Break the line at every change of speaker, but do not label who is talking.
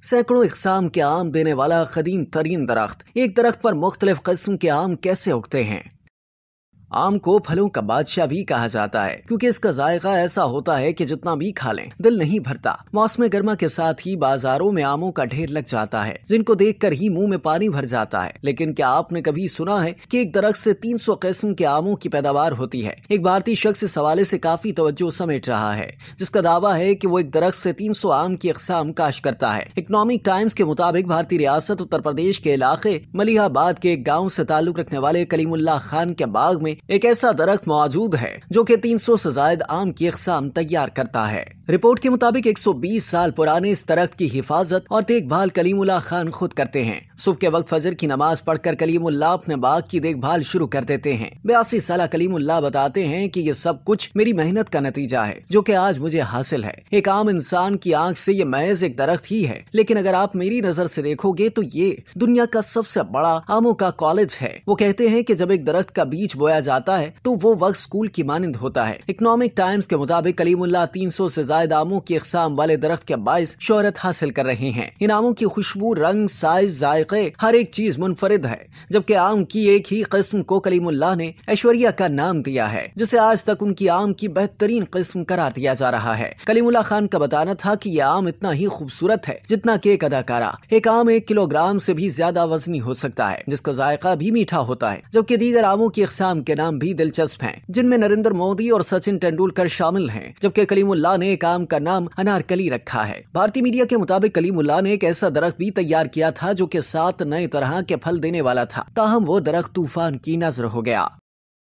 सैकड़ों इकसाम के आम देने वाला कदीम तरीन दरख्त। एक दरख्त पर मुख्तलिफ किस्म के आम कैसे उगते हैं? आम को फलों का बादशाह भी कहा जाता है क्योंकि इसका जायका ऐसा होता है कि जितना भी खा लें दिल नहीं भरता। मौसम गर्मा के साथ ही बाजारों में आमों का ढेर लग जाता है जिनको देखकर ही मुंह में पानी भर जाता है। लेकिन क्या आपने कभी सुना है कि एक दरख्त से 300 किस्म के आमों की पैदावार होती है? एक भारतीय शख्स इस हवाले से काफी तवज्जो समेट रहा है, जिसका दावा है कि वो एक दरख्त से 300 आम की अक़साम काश करता है। इकोनॉमिक टाइम्स के मुताबिक भारतीय रियासत उत्तर प्रदेश के इलाके मलिहाबाद के एक गाँव से ताल्लुक रखने वाले कलीमुल्लाह खान के बाग में एक ऐसा दरख्त मौजूद है जो कि 300 से ज्यादा आम की अक़साम तैयार करता है। रिपोर्ट के मुताबिक 120 साल पुराने इस दरख्त की हिफाजत और देखभाल कलीमुल्लाह खान खुद करते हैं। सुबह के वक्त फजर की नमाज पढ़कर कलीमुल्लाह अपने बाग की देखभाल शुरू कर देते हैं। 82 साल कलीमुल्लाह बताते हैं कि ये सब कुछ मेरी मेहनत का नतीजा है जो कि आज मुझे हासिल है। एक आम इंसान की आंख से ये महज एक दरख्त ही है, लेकिन अगर आप मेरी नजर से देखोगे तो ये दुनिया का सबसे बड़ा आमों का कॉलेज है। वो कहते हैं कि जब एक दरख्त का बीज बोया जाता है तो वो वक्त स्कूल की मानिंद होता है। इकोनॉमिक टाइम्स के मुताबिक कलीमुल्लाह 300 से ज्यादा आमों की अक़साम वाले दरख्त के बाइस शोहरत हासिल कर रहे हैं। इन आमों की खुशबू, रंग, साइज, जायके, हर एक चीज मुनफरिद है। जबकि आम की एक ही किस्म को कलीमुल्लाह ने ऐश्वर्या का नाम दिया है, जिसे आज तक उनकी आम की बेहतरीन किस्म करार दिया जा रहा है। कलीमुल्लाह खान का बताना था कि यह आम इतना ही खूबसूरत है जितना कि एक अदाकारा। एक आम 1 किलोग्राम से भी ज्यादा वजनी हो सकता है, जिसका जायका भी मीठा होता है। जबकि दीगर आमों की अक़साम के नाम भी दिलचस्प हैं, जिनमें नरेंद्र मोदी और सचिन तेंदुलकर शामिल हैं। जबकि कलीमुल्लाह ने एक आम का नाम अनारकली रखा है। भारतीय मीडिया के मुताबिक कलीमुल्लाह ने एक ऐसा दरख्त भी तैयार किया था जो कि 7 नए तरह के फल देने वाला था, ताहम वो दरख्त तूफान की नजर हो गया।